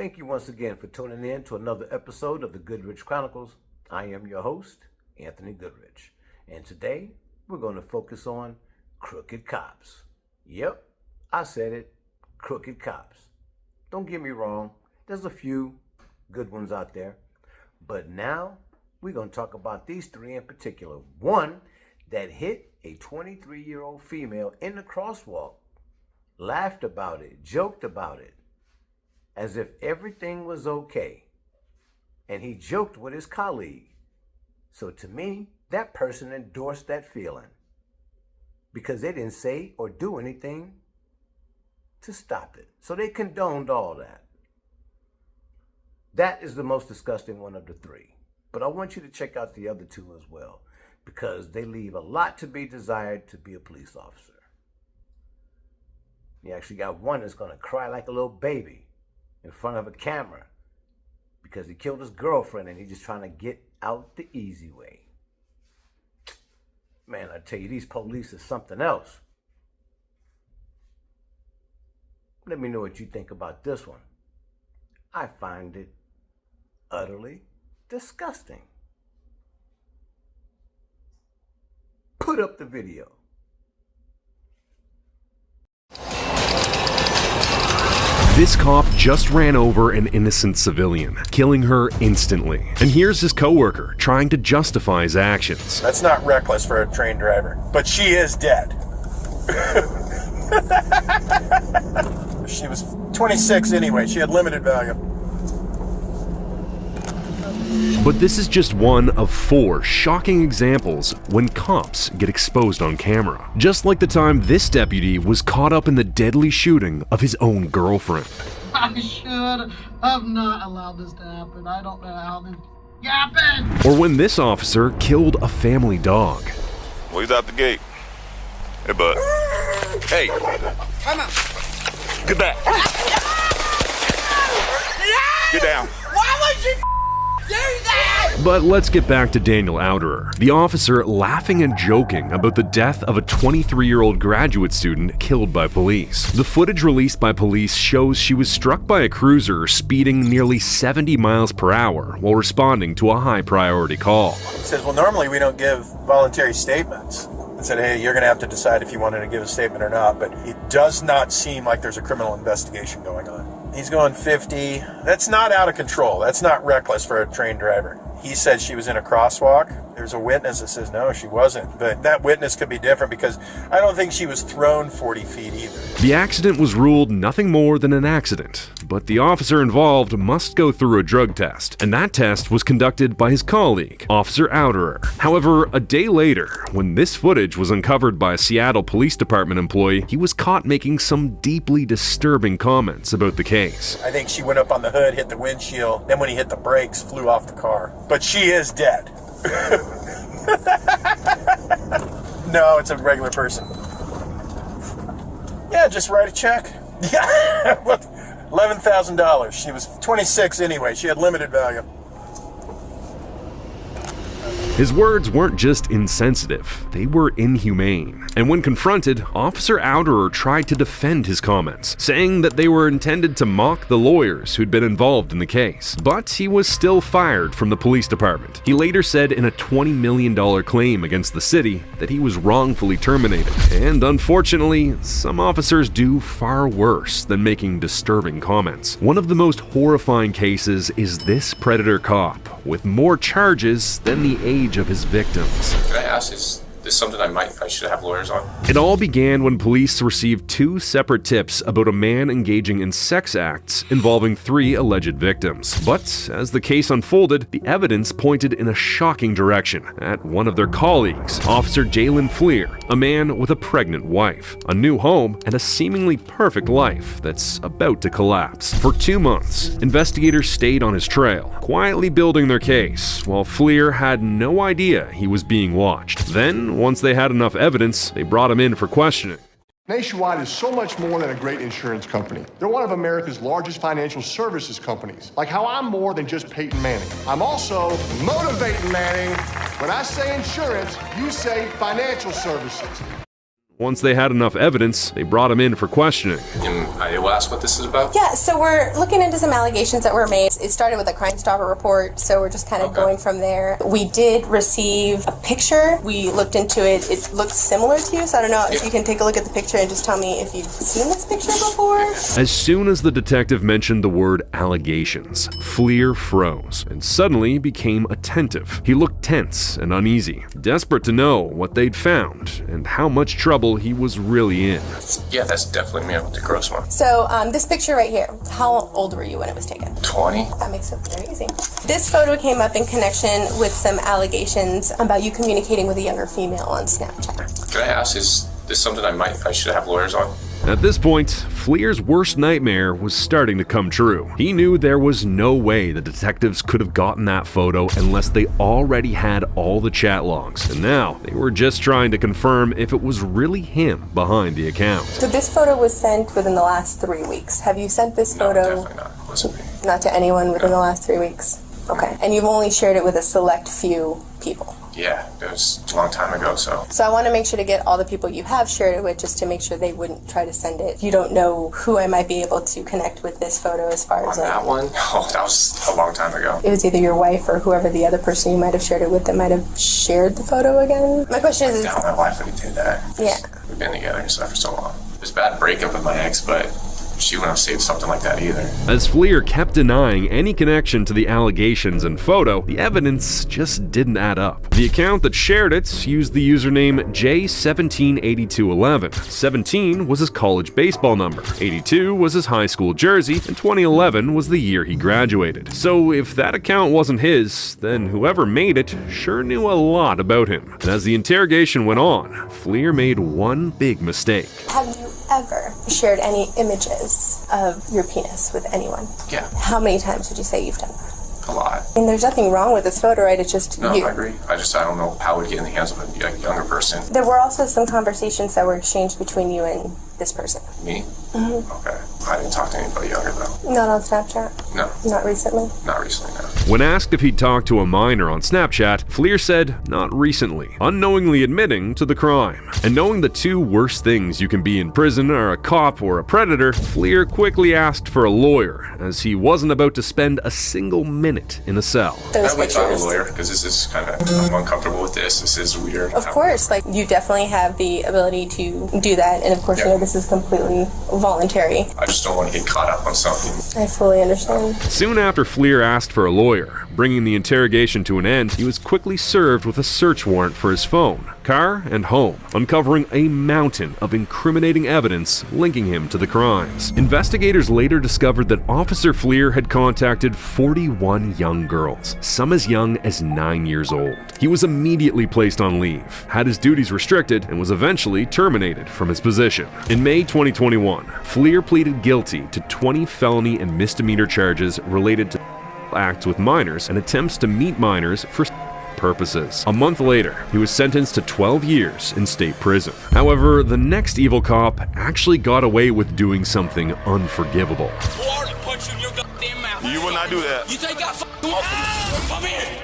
Thank you once again for tuning in to another episode of the Goodrich Chronicles. I am your host, Anthony Goodrich, and today we're going to focus on crooked cops. Yep, I said it, crooked cops. Don't get me wrong, there's a few good ones out there, but now we're going to talk about these three in particular. One that hit a 23-year-old female in the crosswalk, laughed about it, joked about it, as if everything was okay. And he joked with his colleague. So to me, that person endorsed that feeling because they didn't say or do anything to stop it. So they condoned all that. That is the most disgusting one of the three. But I want you to check out the other two as well, because they leave a lot to be desired to be a police officer. You actually got one that's going to cry like a little baby in front of a camera because he killed his girlfriend and he's just trying to get out the easy way. Man, I tell you, these police is something else. Let me know what you think about this one. I find it utterly disgusting. Put up the video. This cop just ran over an innocent civilian, killing her instantly. And here's his coworker trying to justify his actions. That's not reckless for a trained driver, but she is dead. She was 26 anyway. She had limited value. But this is just one of 4 shocking examples when cops get exposed on camera. Just like the time this deputy was caught up in the deadly shooting of his own girlfriend. I should have not allowed this to happen. I don't know how this happened. Or when this officer killed a family dog. Well, he's out the gate. Hey, bud. Hey. Come on. Get back. Get down. Why would you do that? But let's get back to Daniel Ouderer, the officer laughing and joking about the death of a 23-year-old graduate student killed by police. The footage released by police shows she was struck by a cruiser speeding nearly 70 miles per hour while responding to a high-priority call. He says, well, normally we don't give voluntary statements. And said, hey, you're going to have to decide if you wanted to give a statement or not, but it does not seem like there's a criminal investigation going on. He's going 50. That's not out of control. That's not reckless for a trained driver. He said she was in a crosswalk. There's a witness that says, no, she wasn't. But that witness could be different because I don't think she was thrown 40 feet either. The accident was ruled nothing more than an accident, but the officer involved must go through a drug test, and that test was conducted by his colleague, Officer Ouderer. However, a day later, when this footage was uncovered by a Seattle Police Department employee, he was caught making some deeply disturbing comments about the case. I think she went up on the hood, hit the windshield, then when he hit the brakes, flew off the car. But she is dead. No, it's a regular person. Yeah, just write a check. Yeah, $11,000. She was 26 anyway. She had limited value. His words weren't just insensitive, they were inhumane. And when confronted, Officer Ouderer tried to defend his comments, saying that they were intended to mock the lawyers who'd been involved in the case. But he was still fired from the police department. He later said in a $20 million claim against the city that he was wrongfully terminated. And unfortunately, some officers do far worse than making disturbing comments. One of the most horrifying cases is this predator cop, with more charges than the age of his victims. Can I ask, is this something I should have lawyers on? It all began when police received 2 separate tips about a man engaging in sex acts involving 3 alleged victims. But as the case unfolded, the evidence pointed in a shocking direction at one of their colleagues, Officer Jalen Fleer, a man with a pregnant wife, a new home, and a seemingly perfect life that's about to collapse. For 2 months, investigators stayed on his trail, quietly building their case, while Fleer had no idea he was being watched. Then, once they had enough evidence, they brought him in for questioning. Nationwide is so much more than a great insurance company. They're one of America's largest financial services companies. Like how I'm more than just Peyton Manning. I'm also motivating Manning. When I say insurance, you say financial services. Once they had enough evidence, they brought him in for questioning. Am I able to ask what this is about? Yeah, so we're looking into some allegations that were made. It started with a Crime Stopper report, so we're just kind of going from there. We did receive a picture. We looked into it. It looked similar to you, so I don't know if you can take a look at the picture and just tell me if you've seen this picture before. As soon as the detective mentioned the word allegations, Fleer froze and suddenly became attentive. He looked tense and uneasy, desperate to know what they'd found and how much trouble he was really in. Yeah, that's definitely me with the gross one. So this picture right here, how old were you when it was taken? 20. That makes it very easy. This photo came up in connection with some allegations about you communicating with a younger female on Snapchat. Can I ask, is this something I should have lawyers on? At this point, Fleer's worst nightmare was starting to come true. He knew there was no way the detectives could have gotten that photo unless they already had all the chat logs, and now they were just trying to confirm if it was really him behind the account. So this photo was sent within the last 3 weeks. Have you sent this photo? No, definitely not. It wasn't me. Not to anyone within the last 3 weeks? Okay. And you've only shared it with a select few people? Yeah, it was a long time ago, so. So I want to make sure to get all the people you have shared it with just to make sure they wouldn't try to send it. You don't know who I might be able to connect with this photo as far as On that one? Oh, that was a long time ago. It was either your wife or whoever the other person you might have shared it with that might have shared the photo again. My question is... I doubt my wife would have did that. Yeah. We've been together and stuff for so long. It was a bad breakup with my ex, but she wouldn't have saved something like that either. As Fleer kept denying any connection to the allegations and photo, the evidence just didn't add up. The account that shared it used the username J178211. 17 was his college baseball number, 82 was his high school jersey, and 2011 was the year he graduated. So if that account wasn't his, then whoever made it sure knew a lot about him. And as the interrogation went on, Fleer made one big mistake. Have you ever shared any images of your penis with anyone? Yeah. How many times would you say you've done that? A lot. I mean, there's nothing wrong with this photo, right? It's just No, you. I agree. I don't know how it would get in the hands of a younger person. There were also some conversations that were exchanged between you and this person. Me? Mm-hmm. Okay. I didn't talk to anybody younger, though. Not on Snapchat? No. Not recently? Not recently, no. When asked if he'd talked to a minor on Snapchat, Fleer said not recently, unknowingly admitting to the crime. And knowing the two worst things you can be in prison are a cop or a predator, Fleer quickly asked for a lawyer, as he wasn't about to spend a single minute in a cell. Those I went to a pictures. lawyer, because this is kind of, I'm uncomfortable with this. This is weird. Of course, like, you definitely have the ability to do that, and of course, you know, this is completely voluntary. I just don't want to get caught up on something. I fully understand. Soon after Fleer asked for a lawyer, bringing the interrogation to an end, he was quickly served with a search warrant for his phone, car, and home, uncovering a mountain of incriminating evidence linking him to the crimes. Investigators later discovered that Officer Fleer had contacted 41 young girls, some as young as 9 years old. He was immediately placed on leave, had his duties restricted, and was eventually terminated from his position. In May 2021, Fleer pleaded guilty to 20 felony and misdemeanor charges related to acts with minors and attempts to meet minors for purposes. A month later, he was sentenced to 12 years in state prison. However, the next evil cop actually got away with doing something unforgivable. You will not do that. You think I come here?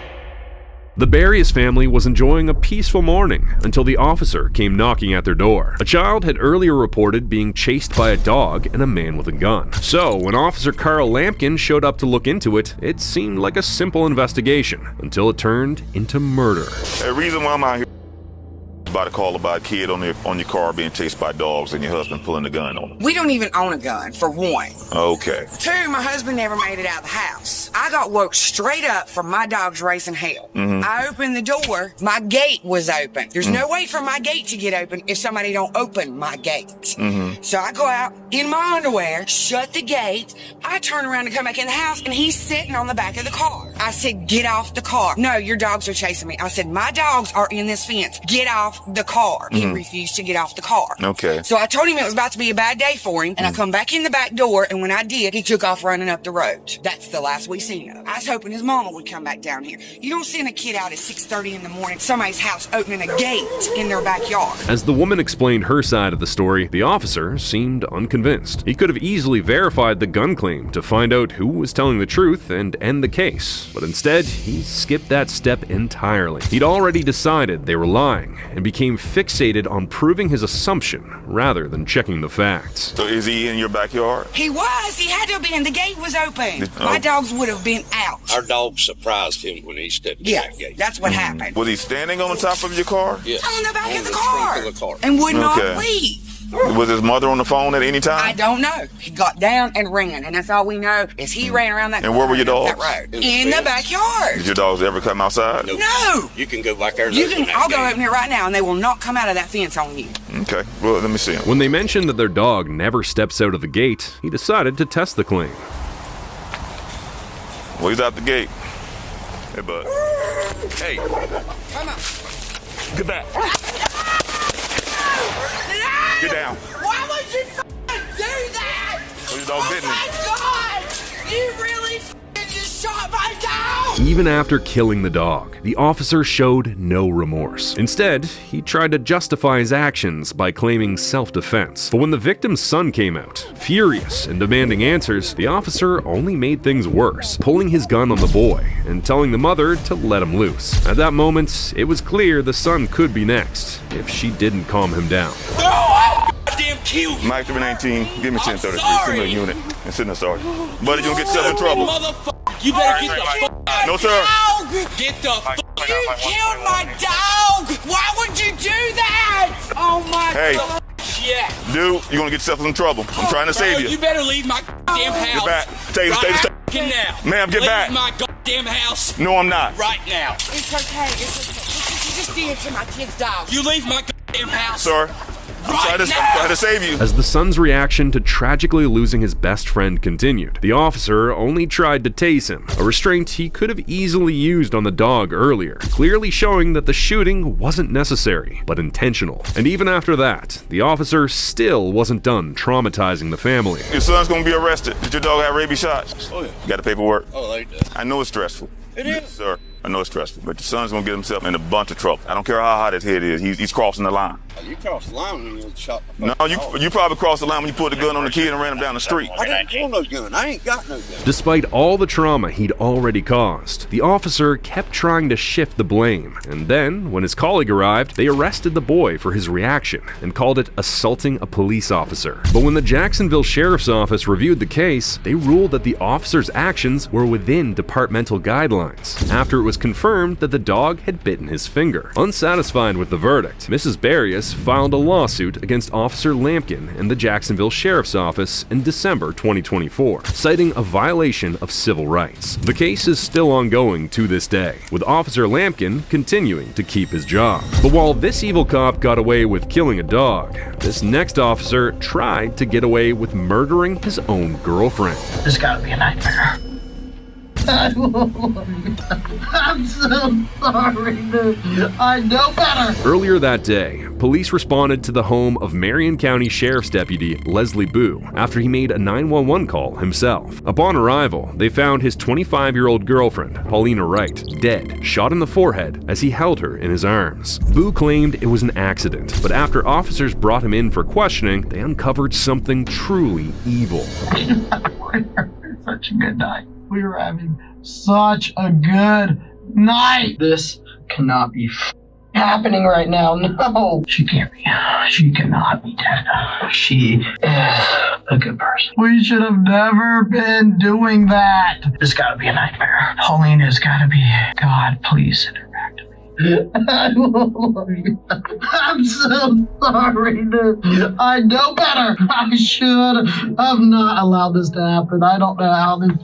The Barrios family was enjoying a peaceful morning until the officer came knocking at their door. A child had earlier reported being chased by a dog and a man with a gun. So, when Officer Carl Lampkin showed up to look into it, it seemed like a simple investigation until it turned into murder. The reason why I'm out here about to call about a kid on your car being chased by dogs and your husband pulling the gun on him. We don't even own a gun, for one. Okay. Two, my husband never made it out of the house. I got woke straight up from my dogs racing hell. Mm-hmm. I opened the door, my gate was open. There's no way for my gate to get open if somebody don't open my gate. Mm-hmm. So I go out in my underwear, shut the gate, I turn around and come back in the house and he's sitting on the back of the car. I said, get off the car. No, your dogs are chasing me. I said, my dogs are in this fence. Get off the car. He refused to get off the car. Okay. So I told him it was about to be a bad day for him, and I come back in the back door, and when I did, he took off running up the road. That's the last we seen of him. I was hoping his mama would come back down here. You don't send a kid out at 6:30 in the morning, somebody's house opening a gate in their backyard. As the woman explained her side of the story, the officer seemed unconvinced. He could have easily verified the gun claim to find out who was telling the truth and end the case. But instead, he skipped that step entirely. He'd already decided they were lying and became fixated on proving his assumption rather than checking the facts. So is he in your backyard? He was. He had to have been. The gate was open. My dogs would have been out. Our dog surprised him when he stepped in that gate. That's what happened. Was he standing on the top of your car? Yes. On the back On of the trunk of the car. And would not leave. Was his mother on the phone at any time? I don't know. He got down and ran, and that's all we know is he ran around that. And where were your dogs? That road. In the backyard. Did your dogs ever come outside? No. You can go back there. I'll go open it right now, and they will not come out of that fence on you. Okay. Well, let me see him. When they mentioned that their dog never steps out of the gate, he decided to test the claim. Well, he's out the gate. Hey, bud. Hey. Come on. Get back. Get down. Why would you do that? Well, your dog bitten me. Oh my God! You really just shot my dog! Even after killing the dog, the officer showed no remorse. Instead, he tried to justify his actions by claiming self-defense. But when the victim's son came out, furious and demanding answers, the officer only made things worse, pulling his gun on the boy and telling the mother to let him loose. At that moment, it was clear the son could be next if she didn't calm him down. Damn kill you. Mike 319, give me 1033. Send me a unit and send us sergeant. Buddy, you'll get yourself in trouble. Motherfucker, you better get the fuck out. No, sir. Get the fuck. You killed my dog! Why would you do that? Oh my God! Yeah. Dude, you're gonna get yourself in trouble. I'm trying to save you. You better leave my damn house. Get back. Taser. Now. Ma'am, get back. Leave my goddamn house. No, I'm not. Right now. It's okay. It's okay. Look what you just did to my kid's dog. You leave my goddamn house. Sir. I'm trying to save you. As the son's reaction to tragically losing his best friend continued, the officer only tried to tase him, a restraint he could have easily used on the dog earlier, clearly showing that the shooting wasn't necessary, but intentional. And even after that, the officer still wasn't done traumatizing the family. Your son's gonna be arrested. Did your dog have rabies shots? Oh, yeah. You got the paperwork? Oh, they do. I know it's stressful. It is. Sir, I know it's stressful, but your son's gonna get himself in a bunch of trouble. I don't care how hot his head is, he's crossing the line. You crossed the line when you shot the No, you probably crossed the line when you put the gun on the kid and ran him down the street. I didn't pull no gun. I ain't got no gun. Despite all the trauma he'd already caused, the officer kept trying to shift the blame. And then, when his colleague arrived, they arrested the boy for his reaction and called it assaulting a police officer. But when the Jacksonville Sheriff's Office reviewed the case, they ruled that the officer's actions were within departmental guidelines, after it was confirmed that the dog had bitten his finger. Unsatisfied with the verdict, Mrs. Barrios filed a lawsuit against Officer Lampkin and the Jacksonville Sheriff's Office in December 2024, citing a violation of civil rights. The case is still ongoing to this day, with Officer Lampkin continuing to keep his job. But while this evil cop got away with killing a dog, this next officer tried to get away with murdering his own girlfriend. This gotta be a nightmare. I'm so sorry, dude. I know better. Earlier that day, police responded to the home of Marion County Sheriff's Deputy Leslie Boo after he made a 911 call himself. Upon arrival, they found his 25-year-old girlfriend, Paulina Wright, dead, shot in the forehead as he held her in his arms. Boo claimed it was an accident, but after officers brought him in for questioning, they uncovered something truly evil. Such a good night. We were having such a good night. This cannot be happening right now. No. She can't be. She cannot be dead. She is a good person. We should have never been doing that. This gotta be a nightmare. Pauline has gotta be. God, please send her back to me. I love you. I'm so sorry, dude. I know better. I should have not allowed this to happen. I don't know how this happened.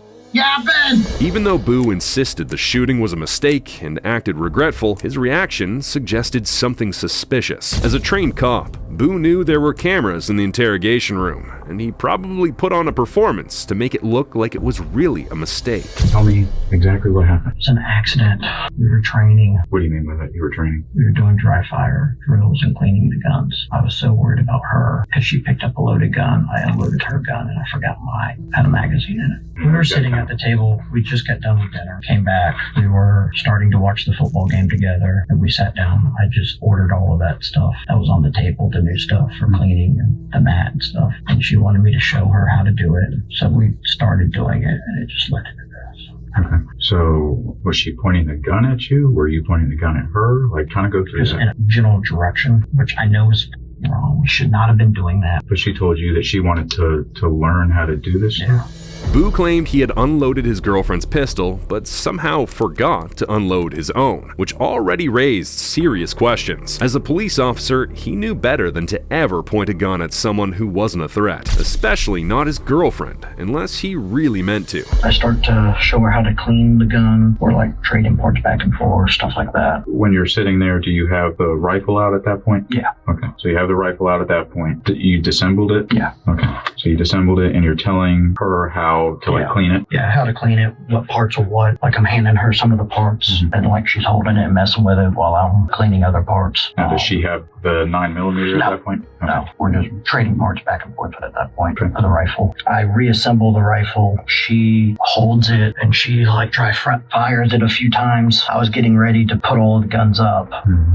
Even though Boo insisted the shooting was a mistake and acted regretful, his reaction suggested something suspicious. As a trained cop, Boo knew there were cameras in the interrogation room, and he probably put on a performance to make it look like it was really a mistake. Tell me exactly what happened. It's an accident. We were training. What do you mean by that? You were training? We were doing dry fire drills and cleaning the guns. I was so worried about her because she picked up a loaded gun. I unloaded her gun and I forgot mine had a magazine in it. We were sitting at the table. We just got done with dinner. Came back. We were starting to watch the football game together, and we sat down. I just ordered all of that stuff that was on the table, the new stuff for cleaning and the mat and stuff. And she wanted me to show her how to do it. So we started doing it, and it just led to this. Okay. So was she pointing the gun at you? Were you pointing the gun at her? Like, kind of go through Just that. in a general direction, which I know is wrong. We should not have been doing that. But she told you that she wanted to learn how to do this? Yeah. Boo claimed he had unloaded his girlfriend's pistol, but somehow forgot to unload his own, which already raised serious questions. As a police officer, he knew better than to ever point a gun at someone who wasn't a threat, especially not his girlfriend, unless he really meant to. I start to show her how to clean the gun, or like trading parts back and forth, stuff like that. When you're sitting there, do you have the rifle out at that point? Yeah. Okay. So you have the rifle out at that point. You disassembled it? Yeah. Okay. So you disassembled it and you're telling her how to like clean it? Yeah, how to clean it, what parts are what. Like I'm handing her some of the parts and like she's holding it and messing with it while I'm cleaning other parts. Now, does she have the 9mm at that point? Okay. No, we're just trading parts back and forth at that point for the rifle. I reassemble the rifle. She holds it and she like fires it a few times. I was getting ready to put all the guns up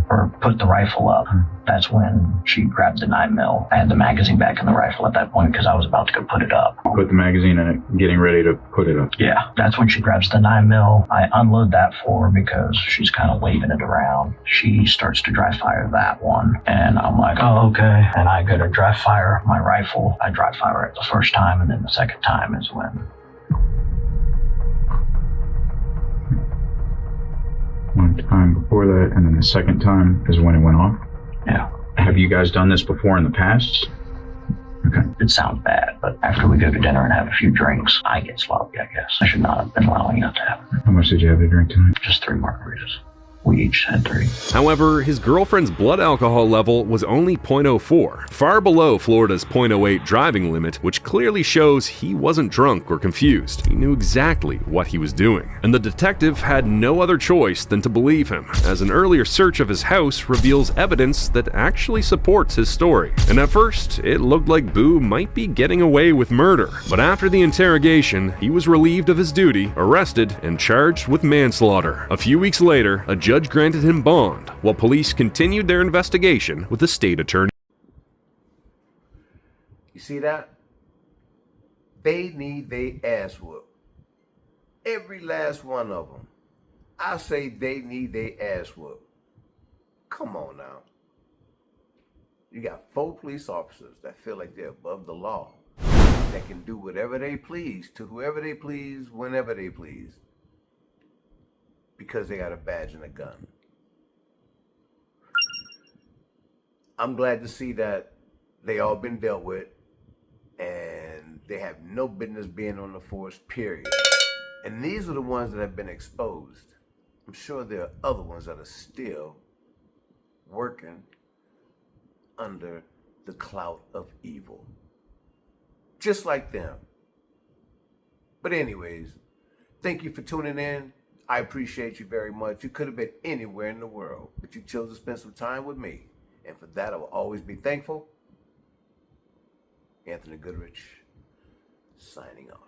or put the rifle up. That's when she grabbed the 9mm. I had the magazine back in the rifle at that point because I was about to go put it up. Put the magazine in it, getting ready to put it up. Yeah, that's when she grabs the 9mm. I unload that for her because she's kind of waving it around. She starts to dry fire that one. And I'm like, oh, okay. And I go to dry fire my rifle. I dry fire it the first time, and then the second time is when. One time before that, and then the second time is when it went off? Yeah. Have you guys done this before in the past? Okay. It sounds bad, but after we go to dinner and have a few drinks, I get sloppy, I guess. I should not have been allowing that to happen. How much did you have to drink tonight? Just 3 margaritas. We each had 3. However, his girlfriend's blood alcohol level was only 0.04, far below Florida's 0.08 driving limit, which clearly shows he wasn't drunk or confused. He knew exactly what he was doing. And the detective had no other choice than to believe him, as an earlier search of his house reveals evidence that actually supports his story. And at first, it looked like Boo might be getting away with murder. But after the interrogation, he was relieved of his duty, arrested, and charged with manslaughter. A few weeks later, a judge granted him bond, while police continued their investigation with the state attorney. You see that? They need their ass whooped. Every last one of them. I say they need their ass whooped. Come on now. You got 4 police officers that feel like they're above the law, that can do whatever they please to whoever they please, whenever they please, because they got a badge and a gun. I'm glad to see that they all been dealt with and they have no business being on the force, period. And these are the ones that have been exposed. I'm sure there are other ones that are still working under the clout of evil, just like them. But anyways, thank you for tuning in. I appreciate you very much. You could have been anywhere in the world, but you chose to spend some time with me. And for that, I will always be thankful. Anthony Goodrich, signing off.